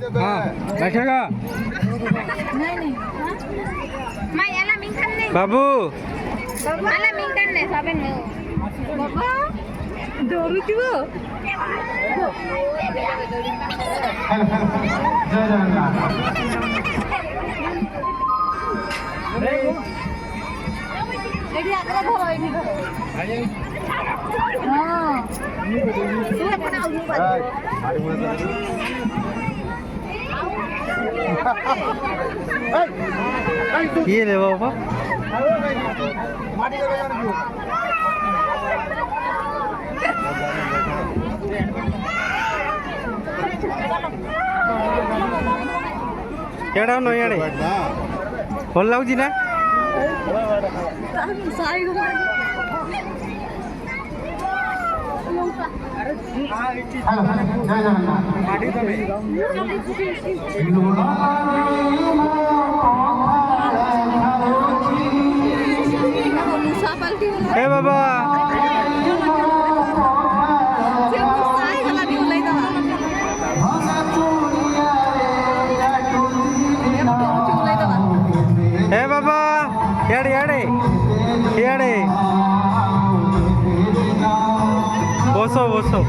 हाँ बैठेगा नहीं नहीं मैं याला मिंकन ने बाबू याला मिंकन ने साबन में बाबा डरू थी वो एडी आकरा धरो एडी धरो हां तू अपना आउनु ये ले बाबा केड़ा नो याडे भल लागुची ना साइड ए बाबा ए बाबा याडे याडे याडे बसो बसो